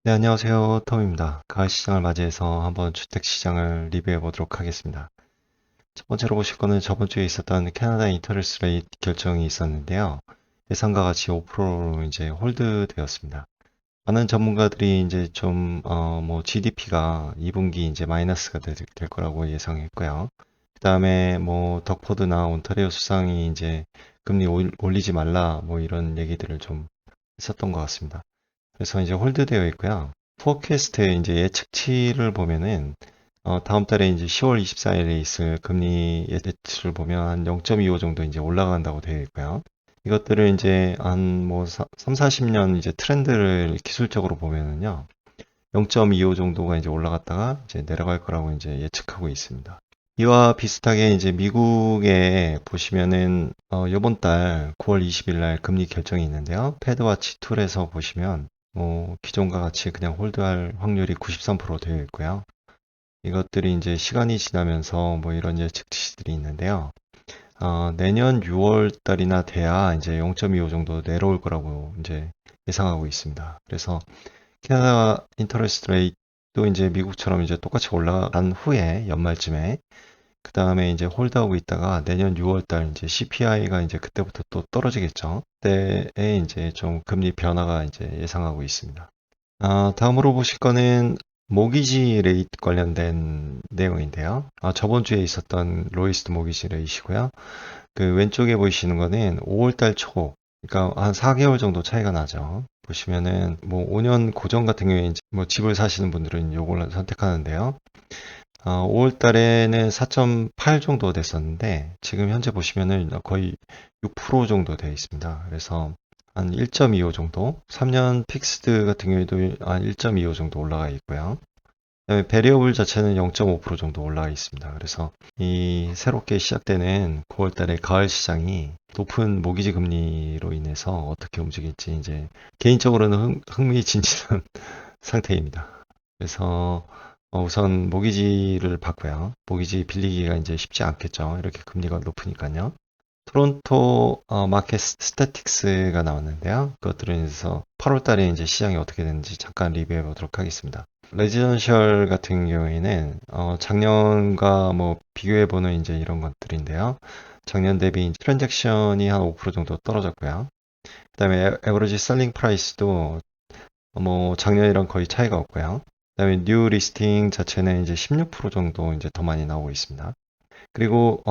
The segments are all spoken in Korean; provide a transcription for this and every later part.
네, 안녕하세요. 톰입니다. 가을 시장을 맞이해서 한번 주택 시장을 리뷰해 보도록 하겠습니다. 첫 번째로 보실 거는 저번 주에 있었던 캐나다 인터레스트 레이트 결정이 있었는데요. 예상과 같이 5%로 이제 홀드 되었습니다. 많은 전문가들이 이제 GDP가 2분기 이제 마이너스가 될 거라고 예상했고요. 그 다음에 덕포드나 온타리오 수상이 이제 금리 올리지 말라 이런 얘기들을 좀 했었던 것 같습니다. 그래서 이제 홀드되어 있고요. 포캐스트의 이제 예측치를 보면은 다음 달에 이제 10월 24일에 있을 금리 예측치를 보면 한 0.25 정도 이제 올라간다고 되어 있고요. 이것들을 이제 한 3, 40년 이제 트렌드를 기술적으로 보면은요. 0.25 정도가 이제 올라갔다가 이제 내려갈 거라고 이제 예측하고 있습니다. 이와 비슷하게 이제 미국에 보시면은 이번 달 9월 20일 날 금리 결정이 있는데요. 패드와치 툴에서 보시면 기존과 같이 그냥 홀드할 확률이 93% 되어 있고요. 이것들이 이제 시간이 지나면서 이런 예측치들이 있는데요. 내년 6월 달이나 돼야 이제 0.25 정도 내려올 거라고 이제 예상하고 있습니다. 그래서 캐나다 인터레스트 레이트도 이제 미국처럼 이제 똑같이 올라간 후에 연말쯤에 그 다음에 이제 홀드하고 있다가 내년 6월 달 이제 CPI가 이제 그때부터 또 떨어지겠죠. 그때에 이제 좀 금리 변화가 이제 예상하고 있습니다. 다음으로 보실 거는 모기지 레이트 관련된 내용인데요. 저번 주에 있었던 로이스트 모기지 레이시고요. 그 왼쪽에 보이시는 거는 5월 달 초, 그러니까 한 4개월 정도 차이가 나죠. 보시면은 5년 고정 같은 경우에 이제 집을 사시는 분들은 요걸 선택하는데요. 5월 달에는 4.8 정도 됐었는데 지금 현재 보시면은 거의 6% 정도 되어 있습니다. 그래서 한 1.25 정도, 3년 픽스드 같은 경우에도 한 1.25 정도 올라가 있고요. 그다음에 베리어블 자체는 0.5% 정도 올라가 있습니다. 그래서 이 새롭게 시작되는 9월 달에 가을 시장이 높은 모기지 금리로 인해서 어떻게 움직일지 이제 개인적으로는 흥미진진한 상태입니다. 그래서 우선 모기지를 봤고요. 모기지 빌리기가 이제 쉽지 않겠죠. 이렇게 금리가 높으니까요. 토론토 마켓 스태틱스가 나왔는데요. 그것들은 그래서 8월 달에 이제 시장이 어떻게 되는지 잠깐 리뷰해 보도록 하겠습니다. 레지던셜 같은 경우에는 작년과 비교해 보는 이제 이런 것들인데요. 작년 대비 이제 트랜잭션이 한 5% 정도 떨어졌고요. 그다음에 에버리지 셀링 프라이스도 작년이랑 거의 차이가 없고요. 그다음에 뉴 리스팅 자체는 이제 16% 정도 이제 더 많이 나오고 있습니다. 그리고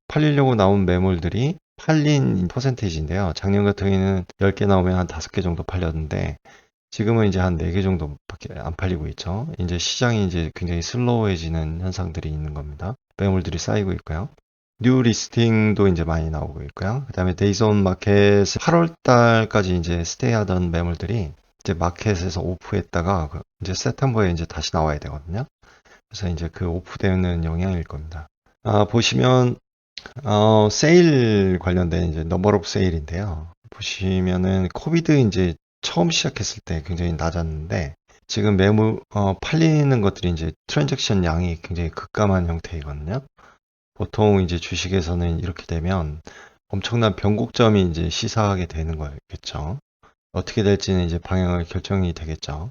팔리려고 나온 매물들이 팔린 퍼센테이지인데요. 작년 같은 경우에는 10개 나오면 한 5개 정도 팔렸는데 지금은 이제 한 4개 정도밖에 안 팔리고 있죠. 이제 시장이 이제 굉장히 슬로우해지는 현상들이 있는 겁니다. 매물들이 쌓이고 있고요. 뉴 리스팅도 이제 많이 나오고 있고요. 그다음에 데이즈 온 마켓 8월 달까지 이제 스테이하던 매물들이 이제 마켓에서 오프했다가 이제 세템버에 이제 다시 나와야 되거든요. 그래서 이제 그 오프되는 영향일 겁니다. 보시면 세일 관련된 이제 넘버 오브 세일인데요. 보시면은 코비드 이제 처음 시작했을 때 굉장히 낮았는데 지금 매물 팔리는 것들이 이제 트랜잭션 양이 굉장히 급감한 형태이거든요. 보통 이제 주식에서는 이렇게 되면 엄청난 변곡점이 이제 시사하게 되는 거겠죠. 어떻게 될지는 이제 방향을 결정이 되겠죠.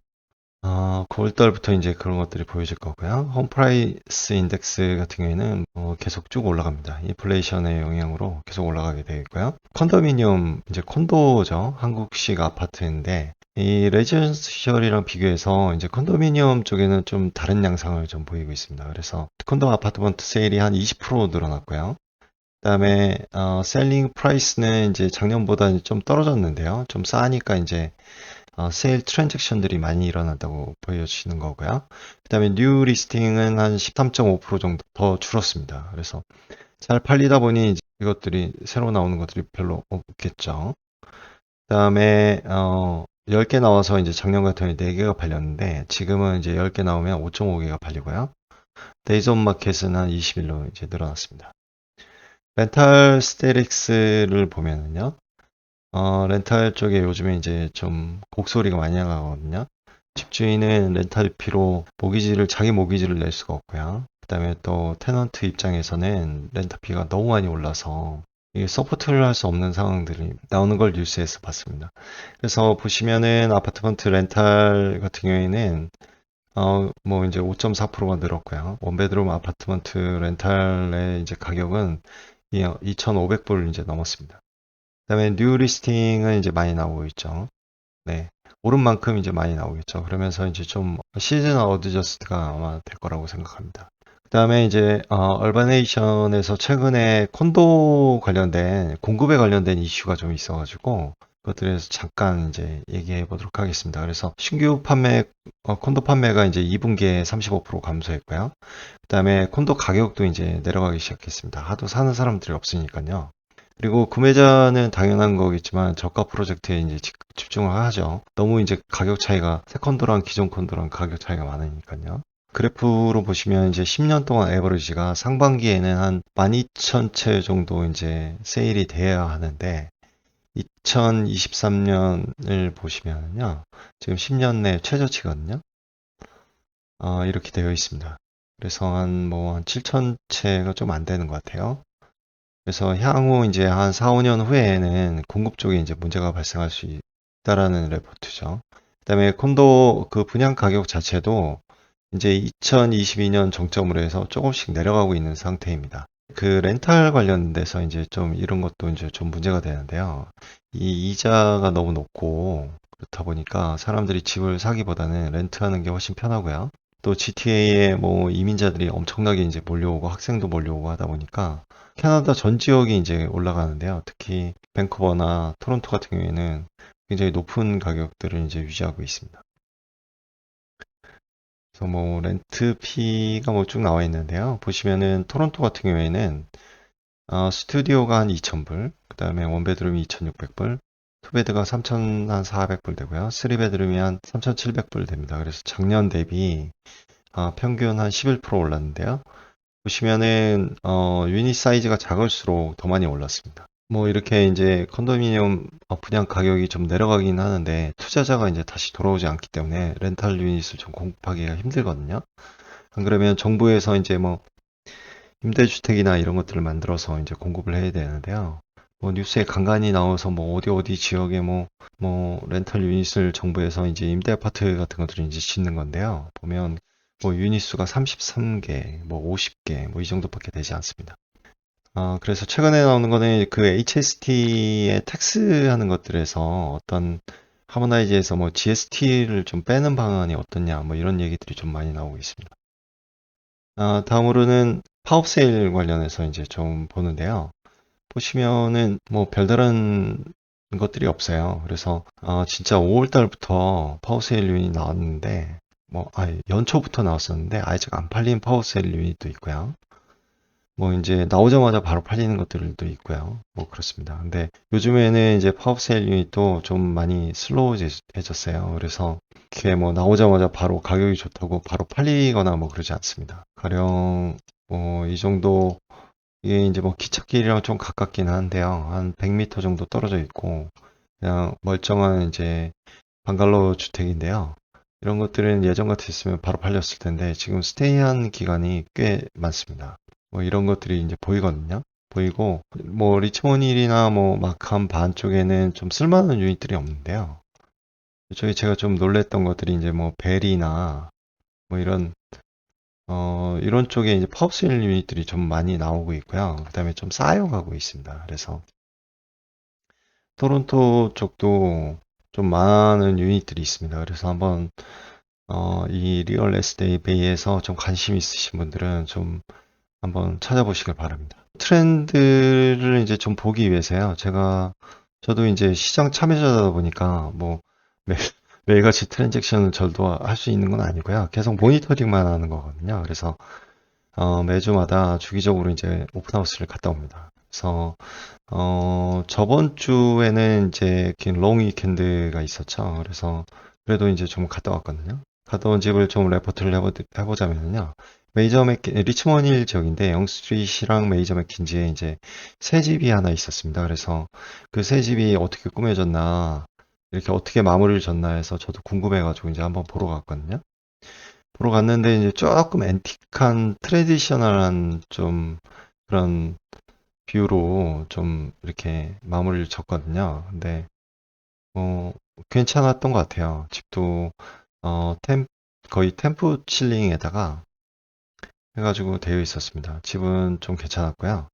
9월달부터 이제 그런 것들이 보여질 거고요. 홈프라이스 인덱스 같은 경우에는 계속 쭉 올라갑니다. 인플레이션의 영향으로 계속 올라가게 되겠고요. 컨도미니엄, 이제 콘도죠. 한국식 아파트인데, 이 레지던셜이랑 비교해서 이제 컨도미니엄 쪽에는 좀 다른 양상을 좀 보이고 있습니다. 그래서 콘도 아파트먼트 세일이 한 20% 늘어났고요. 그다음에 셀링 프라이스는 이제 작년보다 좀 떨어졌는데요. 좀 싸니까 이제 세일 트랜잭션들이 많이 일어난다고 보여지는 거고요. 그다음에 뉴 리스팅은 한 13.5% 정도 더 줄었습니다. 그래서 잘 팔리다 보니 이제 이것들이 새로 나오는 것들이 별로 없겠죠. 그다음에 10개 나와서 이제 작년 같은 경우에 4개가 팔렸는데 지금은 이제 10개 나오면 5.5개가 팔리고요. 데이즈 온 마켓은 한 20일로 이제 늘어났습니다. 렌탈 스테릭스를 보면은요. 렌탈 쪽에 요즘에 이제 좀 곡소리가 많이 나거든요. 집주인은 렌탈비로 자기 모기지를 낼 수가 없고요. 그다음에 또 테넌트 입장에서는 렌탈비가 너무 많이 올라서 이게 서포트를 할 수 없는 상황들이 나오는 걸 뉴스에서 봤습니다. 그래서 보시면은 아파트먼트 렌탈 같은 경우에는 뭐 이제 5.4%가 늘었고요. 원베드룸 아파트먼트 렌탈의 이제 가격은 2,500불 이제 넘었습니다. 그다음에 뉴 리스팅은 이제 많이 나오고 있죠. 네. 오른 만큼 이제 많이 나오겠죠. 그러면서 이제 좀 시즌 어드저스트가 아마 될 거라고 생각합니다. 그다음에 이제 얼바네이션에서 최근에 콘도 관련된 공급에 관련된 이슈가 좀 있어가지고 그것들에 대해서 잠깐 이제 얘기해 보도록 하겠습니다. 그래서 신규 판매 콘도 판매가 이제 2분기에 35% 감소했고요. 그다음에 콘도 가격도 이제 내려가기 시작했습니다. 하도 사는 사람들이 없으니까요. 그리고 구매자는 당연한 거겠지만 저가 프로젝트에 이제 집중을 하죠. 너무 이제 가격 차이가 새 콘도랑 기존 콘도랑 가격 차이가 많으니까요. 그래프로 보시면 이제 10년 동안 에버리지가 상반기에는 한 12,000채 정도 이제 세일이 돼야 하는데 2023년을 보시면요. 지금 10년 내 최저치거든요. 이렇게 되어 있습니다. 그래서 한 7,000채가 좀 안 되는 것 같아요. 그래서 향후 이제 한 4, 5년 후에는 공급 쪽에 이제 문제가 발생할 수 있다라는 레포트죠. 그다음에 콘도 그 분양 가격 자체도 이제 2022년 정점으로 해서 조금씩 내려가고 있는 상태입니다. 그 렌탈 관련돼서 이제 좀 이런 것도 이제 좀 문제가 되는데요. 이 이자가 너무 높고 그렇다 보니까 사람들이 집을 사기보다는 렌트하는 게 훨씬 편하고요. 또 GTA에 뭐 이민자들이 엄청나게 이제 몰려오고 학생도 몰려오고 하다 보니까 캐나다 전 지역이 이제 올라가는데요. 특히 밴쿠버나 토론토 같은 경우에는 굉장히 높은 가격들을 이제 유지하고 있습니다. 그래서 뭐 렌트 피가 뭐 쭉 나와 있는데요. 보시면은 토론토 같은 경우에는 스튜디오가 한 2,000불, 그 다음에 원베드룸이 2,600불, 투베드가 3,400불 되고요. 쓰리베드룸이 한 3,700불 됩니다. 그래서 작년 대비 평균 한 11% 올랐는데요. 보시면은 유닛 사이즈가 작을수록 더 많이 올랐습니다. 뭐 이렇게 이제 컨도미니엄 분양 가격이 좀 내려가긴 하는데 투자자가 이제 다시 돌아오지 않기 때문에 렌탈 유닛을 좀 공급하기가 힘들거든요. 안 그러면 정부에서 이제 뭐 임대주택이나 이런 것들을 만들어서 이제 공급을 해야 되는데요. 뭐 뉴스에 간간히 나와서 뭐 어디 지역에 뭐 렌탈 유닛을 정부에서 이제 임대 아파트 같은 것들을 이제 짓는 건데요. 보면 뭐 유닛 수가 33개, 뭐 50개, 뭐 이 정도밖에 되지 않습니다. 그래서 최근에 나오는 거는 그 HST의 텍스 하는 것들에서 어떤 하모나이즈에서 뭐 GST를 좀 빼는 방안이 어떻냐, 뭐 이런 얘기들이 좀 많이 나오고 있습니다. 다음으로는 파업세일 관련해서 이제 좀 보는데요. 보시면은 뭐 별다른 것들이 없어요. 그래서 진짜 5월 달부터 파워세일 유닛이 나왔는데 연초부터 나왔었는데 아직 안 팔린 파워세일 유닛도 있고요. 뭐 이제 나오자마자 바로 팔리는 것들도 있고요. 뭐 그렇습니다. 근데 요즘에는 이제 파워세일 유닛도 좀 많이 슬로우해졌어요. 그래서 그게 뭐 나오자마자 바로 가격이 좋다고 바로 팔리거나 뭐 그러지 않습니다. 가령 뭐 이 정도 이게 이제 뭐 기찻길이랑 좀 가깝긴 한데요. 한 100m 정도 떨어져 있고 그냥 멀쩡한 이제 방갈로 주택인데요. 이런 것들은 예전 같았으면 바로 팔렸을 텐데 지금 스테이한 기간이 꽤 많습니다. 뭐 이런 것들이 이제 보이거든요. 보이고 뭐 리치몬힐이나 뭐 마캄 반 쪽에는 좀 쓸만한 유닛들이 없는데요. 이쪽에 제가 좀 놀랬던 것들이 이제 뭐 벨이나 뭐 이런 쪽에 이제 파업스일 유닛들이 좀 많이 나오고 있고요. 그 다음에 좀 쌓여가고 있습니다. 그래서 토론토 쪽도 좀 많은 유닛들이 있습니다. 그래서 한번 이 리얼 에스테이트 베이에서 좀 관심 있으신 분들은 좀 한번 찾아보시길 바랍니다. 트렌드를 이제 좀 보기 위해서요. 저도 이제 시장 참여자다 보니까 뭐 매, 매일같이 트랜잭션을 저도 할 수 있는 건 아니고요. 계속 모니터링만 하는 거거든요. 그래서 매주마다 주기적으로 이제 오픈하우스를 갔다 옵니다. 그래서 저번 주에는 이제 긴 롱 위켄드가 있었죠. 그래서 그래도 이제 좀 갔다 왔거든요. 갔다 온 집을 좀 레포트를 해보자면요. 리치먼 힐 지역인데 영스트리트랑 메이저 맥킨지에 이제 새 집이 하나 있었습니다. 그래서 그 새 집이 어떻게 꾸며졌나, 이렇게 어떻게 마무리를 졌나 해서 저도 궁금해가지고 이제 한번 보러 갔거든요. 보러 갔는데 이제 조금 앤틱한 트레디셔널한 좀 그런 뷰로 좀 이렇게 마무리를 졌거든요. 근데 뭐 괜찮았던 것 같아요. 집도 어, 템, 거의 템프 칠링에다가 해가지고 되어 있었습니다. 집은 좀 괜찮았고요.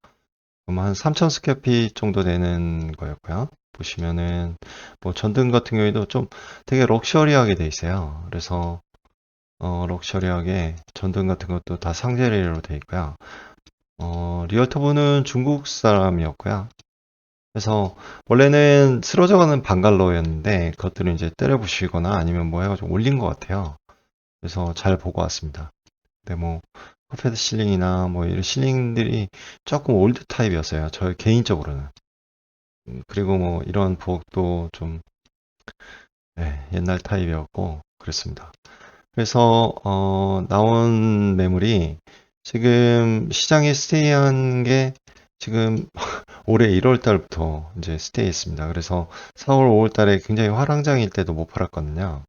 한 3,000 스퀘어핏 정도 되는 거였고요. 보시면은 뭐 전등 같은 경우에도 좀 되게 럭셔리하게 돼 있어요. 그래서 럭셔리하게 전등 같은 것도 다 상제리로 돼 있고요. 리얼터분은 중국 사람이었고요. 그래서 원래는 쓰러져가는 방갈로였는데 그것들을 이제 때려 부시거나 아니면 뭐 해가지고 올린 것 같아요. 그래서 잘 보고 왔습니다. 근데 뭐 커피드 실링이나 뭐 이런 실링들이 조금 올드 타입이었어요. 저 개인적으로는. 그리고 뭐 이런 부엌도 좀 네, 옛날 타입이었고 그랬습니다. 그래서 나온 매물이 지금 시장에 스테이한 게 지금 올해 1월 달부터 이제 스테이했습니다. 그래서 4월, 5월 달에 굉장히 화랑장일 때도 못 팔았거든요.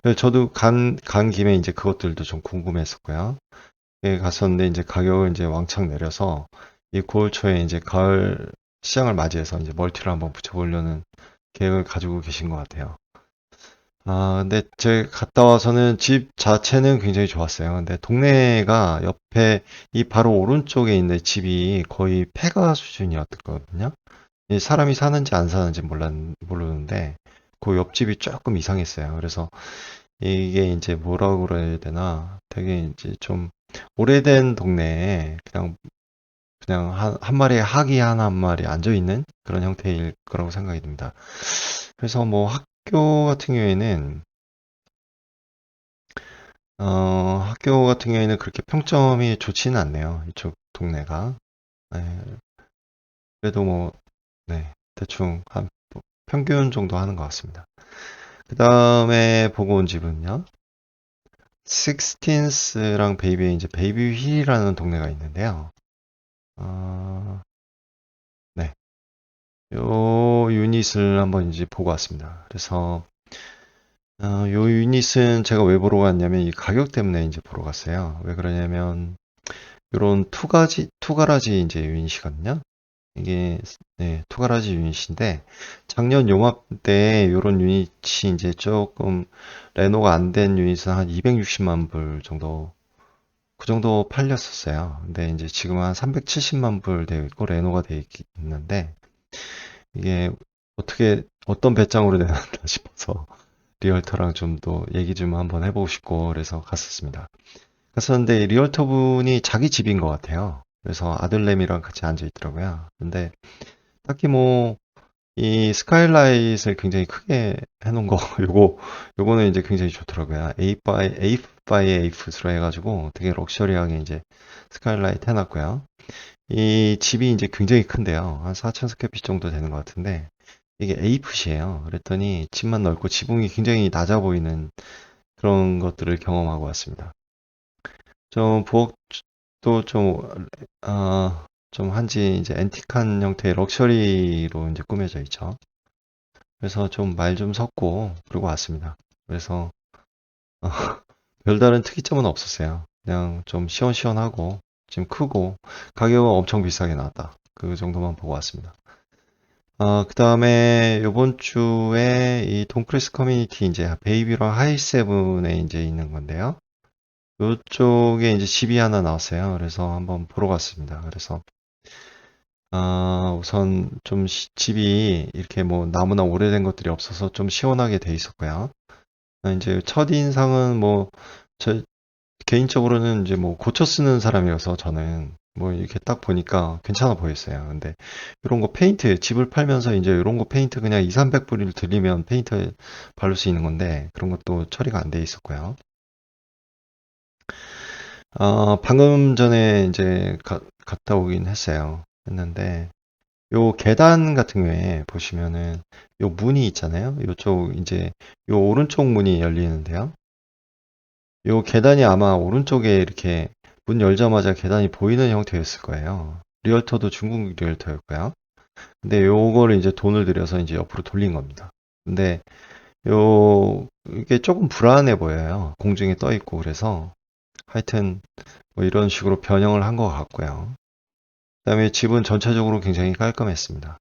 그래서 저도 간 김에 이제 그것들도 좀 궁금했었고요. 예, 갔었는데 이제 가격을 이제 왕창 내려서 이 9월 초에 이제 가을 시장을 맞이해서 이제 멀티를 한번 붙여보려는 계획을 가지고 계신 것 같아요. 근데 제가 갔다 와서는 집 자체는 굉장히 좋았어요. 근데 동네가 옆에 이 바로 오른쪽에 있는 집이 거의 폐가 수준이었거든요. 이 사람이 사는지 안 사는지 모르는데 그 옆집이 조금 이상했어요. 그래서 이게 이제 뭐라고 그래야 되나 되게 이제 좀 오래된 동네에 그냥 한 마리의 학이 한 마리 앉아 있는 그런 형태일 거라고 생각이 듭니다. 그래서 뭐 학교 같은 경우에는 학교 같은 경우에는 그렇게 평점이 좋지는 않네요. 이쪽 동네가. 네, 그래도 뭐, 네, 대충 한 평균 정도 하는 것 같습니다. 그 다음에 보고 온 집은요. 식스틴스랑 베이비, 이제 베이비 힐이라는 동네가 있는데요. 어, 네. 요 유닛을 한번 이제 보고 왔습니다. 그래서, 요 유닛은 제가 왜 보러 갔냐면 이 가격 때문에 이제 보러 갔어요. 왜 그러냐면, 요런 투가라지 이제 유닛이거든요. 이게 네, 투가라지 유닛인데 작년 요맘때 이런 유닛이 이제 조금 레노가 안 된 유닛은 한 260만 불 정도 그 정도 팔렸었어요. 근데 이제 지금 한 370만 불 되어 있고 레노가 되어 있는데 이게 어떻게 어떤 배짱으로 내놨나 싶어서 리얼터랑 좀 더 얘기 좀 한번 해보고 싶고 그래서 갔었습니다. 갔었는데 리얼터 분이 자기 집인 것 같아요. 그래서 아들내미랑 같이 앉아 있더라고요. 근데 딱히 뭐 이 스카이라이트를 굉장히 크게 해놓은 거 요거는 이제 굉장히 좋더라고요. A 바이 A풋으로 해가지고 되게 럭셔리하게 이제 스카이라이트 해놨고요. 이 집이 이제 굉장히 큰데요. 한 4,000 스퀘어핏 정도 되는 것 같은데 이게 A풋이에요. 그랬더니 집만 넓고 지붕이 굉장히 낮아 보이는 그런 것들을 경험하고 왔습니다. 좀 부엌도 좀 한지 이제 앤틱한 형태의 럭셔리로 이제 꾸며져 있죠. 그래서 좀 말 좀 섞고 그러고 왔습니다. 그래서 어, 별다른 특이점은 없었어요. 그냥 좀 시원시원하고 지금 크고 가격은 엄청 비싸게 나왔다. 그 정도만 보고 왔습니다. 그 다음에 요번 주에 이 돈크리스 커뮤니티 이제 베이비랑 하이세븐에 이제 있는 건데요. 요쪽에 이제 집이 하나 나왔어요. 그래서 한번 보러 갔습니다. 그래서 우선 좀 집이 이렇게 뭐 나무나 오래된 것들이 없어서 좀 시원하게 돼 있었고요. 이제 첫인상은 뭐, 저, 개인적으로는 이제 뭐 고쳐 쓰는 사람이어서 저는 뭐 이렇게 딱 보니까 괜찮아 보였어요. 근데 이런 거 페인트, 집을 팔면서 이제 이런 거 페인트 그냥 2, 300불을 들리면 페인트 바를 수 있는 건데 그런 것도 처리가 안 돼 있었고요. 방금 전에 이제 갔다 오긴 했는데 요 계단 같은 경우에 보시면은 요 문이 있잖아요. 요쪽 이제 요 오른쪽 문이 열리는데요. 요 계단이 아마 오른쪽에 이렇게 문 열자마자 계단이 보이는 형태였을 거예요. 리얼터도 중국 리얼터였고요. 근데 요거를 이제 돈을 들여서 이제 옆으로 돌린 겁니다. 근데 이게 조금 불안해 보여요. 공중에 떠 있고 그래서 하여튼 뭐 이런 식으로 변형을 한 것 같고요. 그다음에 집은 전체적으로 굉장히 깔끔했습니다.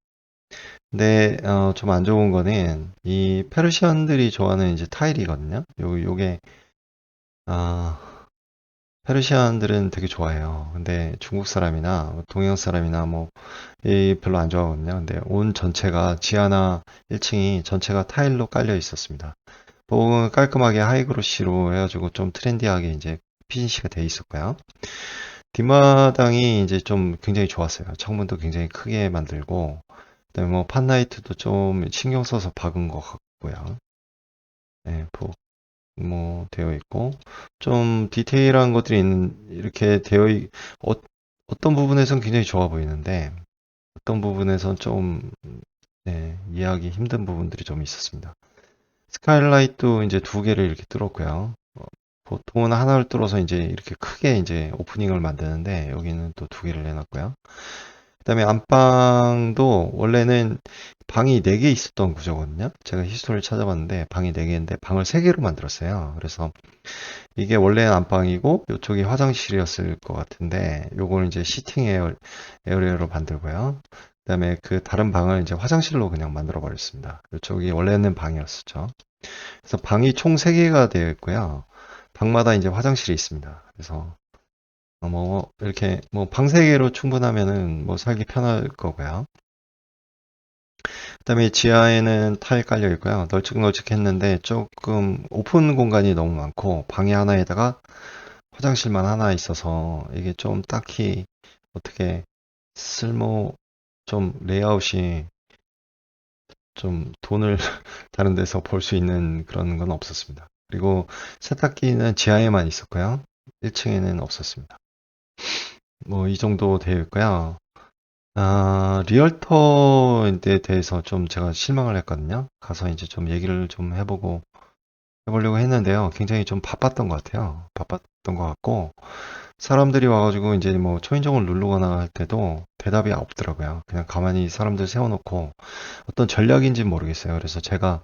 근데 좀 안 좋은 거는 이 페르시안들이 좋아하는 이제 타일이거든요. 요게 아, 페르시안들은 되게 좋아해요. 근데 중국 사람이나 뭐 동양 사람이나 뭐 이 별로 안 좋아하거든요. 근데 온 전체가 지하나 1층이 전체가 타일로 깔려 있었습니다. 보면 깔끔하게 하이그로시로 해가지고 좀 트렌디하게 이제 피니시가 돼 있었고요. 뒷마당이 이제 좀 굉장히 좋았어요. 창문도 굉장히 크게 만들고, 그다음에 뭐 판라이트도 좀 신경 써서 박은 것 같고요. 네, 뭐 되어 있고, 좀 디테일한 것들이 이렇게 어, 어떤 부분에선 굉장히 좋아 보이는데, 어떤 부분에선 좀 네, 이해하기 힘든 부분들이 좀 있었습니다. 스카일라이트도 이제 두 개를 이렇게 뚫었고요. 보통은 하나를 뚫어서 이제 이렇게 크게 이제 오프닝을 만드는데 여기는 또 두 개를 해놨고요. 그다음에 안방도 원래는 방이 4개 있었던 구조거든요. 제가 히스토리를 찾아봤는데 방이 4개인데 방을 3개로 만들었어요. 그래서 이게 원래는 안방이고 이쪽이 화장실이었을 것 같은데 요걸 이제 시팅 에어리어로 만들고요. 그다음에 그 다른 방을 이제 화장실로 그냥 만들어 버렸습니다. 이쪽이 원래는 방이었었죠. 그래서 방이 총 3개가 되어 있고요. 방마다 이제 화장실이 있습니다. 그래서 뭐 이렇게 뭐 방 3개로 충분하면은 뭐 살기 편할 거고요. 그다음에 지하에는 타일 깔려 있고요. 널찍널찍했는데 조금 오픈 공간이 너무 많고 방에 하나에다가 화장실만 하나 있어서 이게 좀 딱히 어떻게 쓸모 좀 레이아웃이 좀 돈을 다른 데서 벌 수 있는 그런 건 없었습니다. 그리고 세탁기는 지하에만 있었고요. 1층에는 없었습니다. 뭐 이 정도 되어 있고요. 리얼터에 대해서 좀 제가 실망을 했거든요. 가서 이제 좀 얘기를 좀 해보려고 했는데요. 굉장히 좀 바빴던 것 같아요. 바빴던 것 같고, 사람들이 와가지고 이제 뭐 초인종을 누르거나 할 때도 대답이 없더라고요. 그냥 가만히 사람들 세워놓고 어떤 전략인지 모르겠어요. 그래서 제가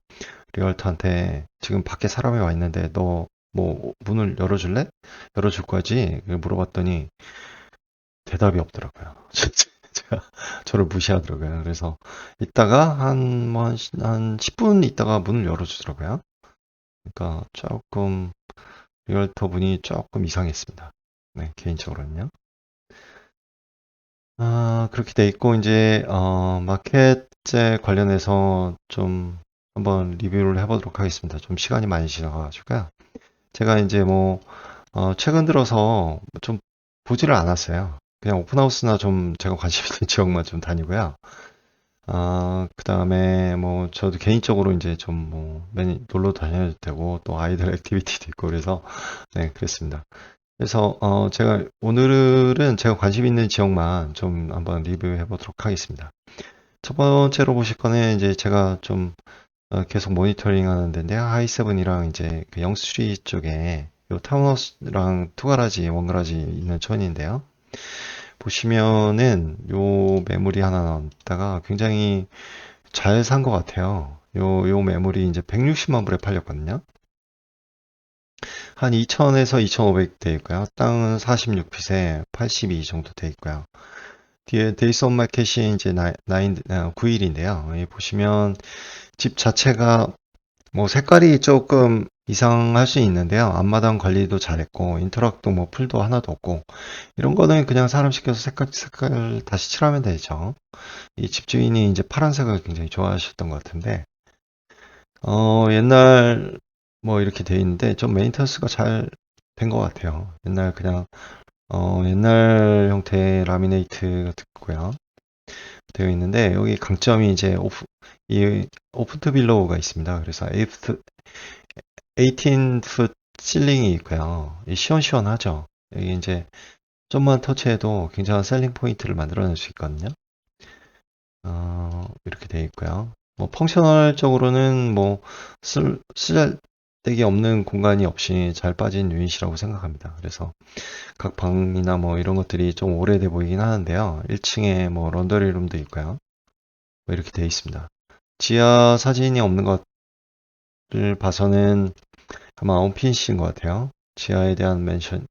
리얼터한테 지금 밖에 사람이 와 있는데 너 뭐 문을 열어줄래? 열어줄 거지? 물어봤더니 대답이 없더라고요. 제가 저를 무시하더라고요. 그래서 이따가 한 10분 있다가 문을 열어주더라고요. 그러니까 조금 리얼터 분이 조금 이상했습니다. 네, 개인적으로는요. 그렇게 돼 있고 이제 마켓에 관련해서 좀 한번 리뷰를 해보도록 하겠습니다. 좀 시간이 많이 지나가지고요. 제가 이제 뭐 최근 들어서 좀 보지를 않았어요. 그냥 오픈하우스나 좀 제가 관심 있는 지역만 좀 다니고요. 그 다음에 뭐 저도 개인적으로 이제 좀 뭐 놀러 다녀도 되고 또 아이들 액티비티도 있고 그래서 네, 그랬습니다. 그래서 오늘은 제가 관심 있는 지역만 좀 한번 리뷰해 보도록 하겠습니다. 첫 번째로 보실 거는 이제 제가 좀 계속 모니터링 하는 데인데요. 하이세븐이랑 이제 그 영스트리트 쪽에 요 타운하우스랑 투가라지, 원가라지 있는 촌인데요. 보시면은 요 매물이 하나 나왔다가 굉장히 잘 산 것 같아요. 요 매물이 이제 160만 불에 팔렸거든요. 한 2000에서 2500 돼 있고요. 땅은 46핏에 82 정도 돼 있고요. 뒤에 데이스 온 마켓이 이제 9일인데요. 여기 보시면 집 자체가 뭐 색깔이 조금 이상할 수 있는데요. 앞마당 관리도 잘했고 인터락도 뭐 풀도 하나도 없고 이런 거는 그냥 사람 시켜서 색깔 다시 칠하면 되죠. 이 집주인이 이제 파란색을 굉장히 좋아하셨던 것 같은데 옛날 뭐 이렇게 돼 있는데 좀 메인터스가 잘 된 것 같아요. 옛날 그냥 옛날 형태의 라미네이트 같고요. 되어 있는데 여기 강점이 이제 이 오프트 빌로우가 있습니다. 그래서 18풋 실링이 있고요. 시원시원하죠. 여기 이제 좀만 터치해도 굉장한 셀링 포인트를 만들어낼 수 있거든요. 이렇게 되어 있고요. 뭐 펑셔널적으로는 뭐 쓸데기 없는 공간이 없이 잘 빠진 유닛이라고 생각합니다. 그래서 각 방이나 뭐 이런 것들이 좀 오래돼 보이긴 하는데요. 1층에 뭐 런더리룸도 있고요. 뭐 이렇게 되어 있습니다. 지하 사진이 없는 것을 봐서는 아마 온피니시인 것 같아요. 지하에 대한 멘션,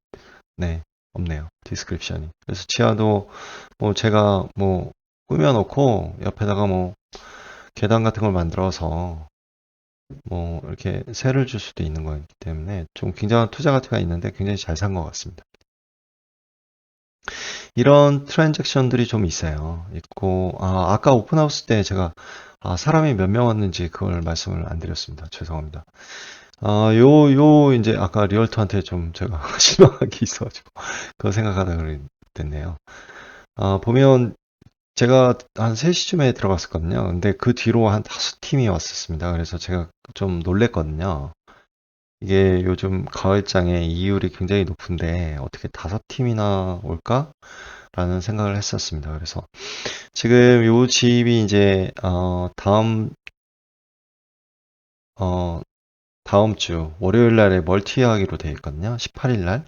네. 없네요. 디스크립션이. 그래서 지하도 뭐 제가 뭐 꾸며놓고 옆에다가 뭐 계단 같은 걸 만들어서 뭐 이렇게 세를 줄 수도 있는 거기 때문에 좀 굉장한 투자 가치가 있는데 굉장히 잘 산 것 같습니다. 이런 트랜잭션들이 좀 있어요. 있고, 아까 오픈하우스 때 제가 사람이 몇 명 왔는지 그걸 말씀을 안 드렸습니다. 죄송합니다. 이제 아까 리얼터한테 좀 제가 실망한 게 있어가지고 그거 생각하다 그랬네요. 보면 제가 한 3시쯤에 들어갔었거든요. 근데 그 뒤로 한 5팀이 왔었습니다. 그래서 제가 좀 놀랬거든요. 이게 요즘 가을장에 이율이 굉장히 높은데 어떻게 5팀이나 올까? 라는 생각을 했었습니다. 그래서 지금 요 집이 이제 다음 주 월요일 날에 멀티하기로 되어 있거든요. 18일 날.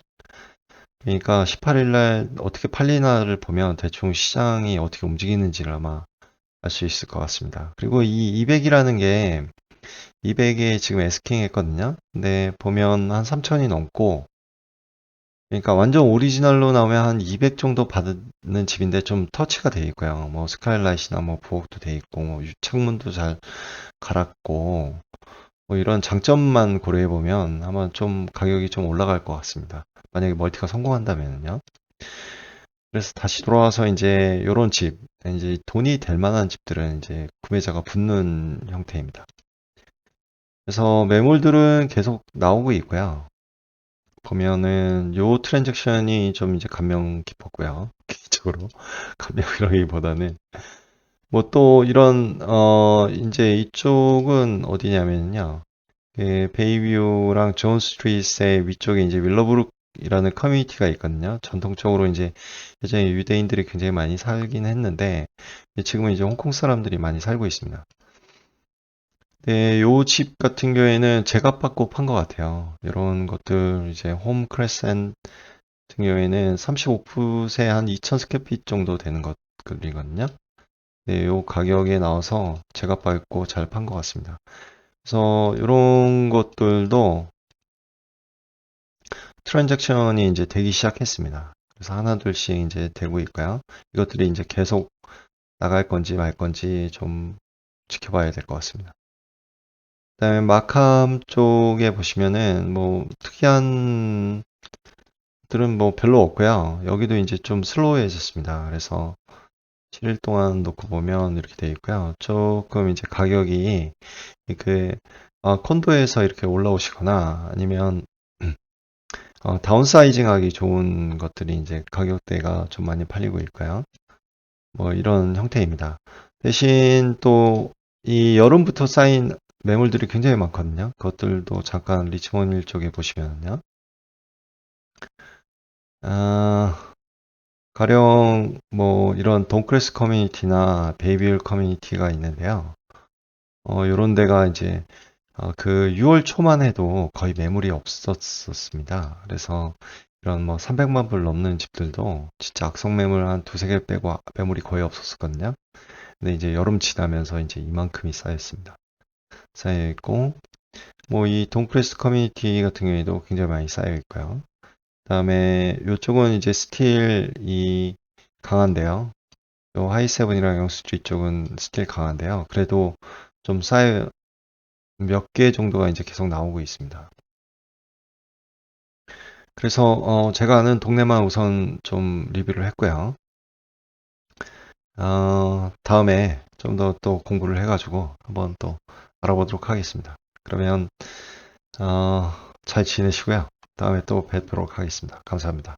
그러니까 18일 날 어떻게 팔리나를 보면 대충 시장이 어떻게 움직이는지를 아마 알 수 있을 것 같습니다. 그리고 이 200이라는 게 200에 지금 에스킹 했거든요. 근데 보면 한 3천이 넘고 그러니까 완전 오리지널로 나오면 한 200 정도 받는 집인데 좀 터치가 돼 있고요. 뭐 스카이라이트나 뭐 부엌도 돼 있고 뭐 창문도 잘 갈았고 뭐 이런 장점만 고려해 보면 아마 좀 가격이 좀 올라갈 것 같습니다. 만약에 멀티가 성공한다면요. 그래서 다시 돌아와서 이제 요런 집, 이제 돈이 될 만한 집들은 이제 구매자가 붙는 형태입니다. 그래서 매물들은 계속 나오고 있고요. 보면은 요 트랜잭션이 좀 이제 감명 깊었고요. 개인적으로 감명이라기보다는 뭐 또 이런 이제 이쪽은 어디냐면요. 베이뷰랑 존 스트리트의 위쪽에 이제 윌러브룩이라는 커뮤니티가 있거든요. 전통적으로 이제 예전에 유대인들이 굉장히 많이 살긴 했는데 지금은 이제 홍콩 사람들이 많이 살고 있습니다. 네, 요 집 같은 경우에는 제값 받고 판 것 같아요. 이런 것들 이제 홈 크레센 같은 경우에는 35풋에 한 2,000 스퀘어핏 정도 되는 것들이거든요. 네, 요 가격에 나와서 제값 받고 잘 판 것 같습니다. 그래서 이런 것들도 트랜잭션이 이제 되기 시작했습니다. 그래서 하나둘씩 이제 되고 있고요. 이것들이 이제 계속 나갈 건지 말 건지 좀 지켜봐야 될 것 같습니다. 그다음에 마캄 쪽에 보시면은 뭐 특이한 들은 뭐 별로 없고요. 여기도 이제 좀 슬로우해졌습니다. 그래서 7일 동안 놓고 보면 이렇게 되어 있고요. 조금 이제 가격이 그 콘도에서 이렇게 올라오시거나 아니면 다운사이징 하기 좋은 것들이 이제 가격대가 좀 많이 팔리고 있고요. 뭐 이런 형태입니다. 대신 또 이 여름부터 쌓인 매물들이 굉장히 많거든요. 그것들도 잠깐 리치몬 힐 쪽에 보시면요. 가령 뭐 이런 돈크래스 커뮤니티나 베이비힐 커뮤니티가 있는데요. 요런 데가 이제 그 6월 초만 해도 거의 매물이 없었습니다. 그래서 이런 뭐 300만 불 넘는 집들도 진짜 악성 매물 한 두세 개 빼고 매물이 거의 없었거든요. 근데 이제 여름 지나면서 이제 이만큼이 쌓였습니다. 쌓여 있고 뭐 이 돈크래스 커뮤니티 같은 경우에도 굉장히 많이 쌓여 있고요. 그다음에 이쪽은 이제 스틸 이 강한데요. 요 하이세븐이랑 영수주의 쪽은 스틸 강한데요. 그래도 좀 쌓여 몇 개 정도가 이제 계속 나오고 있습니다. 그래서 제가 아는 동네만 우선 좀 리뷰를 했고요. 다음에 좀 더 또 공부를 해가지고 한번 또 알아보도록 하겠습니다. 그러면 잘 지내시고요. 다음에 또 뵙도록 하겠습니다. 감사합니다.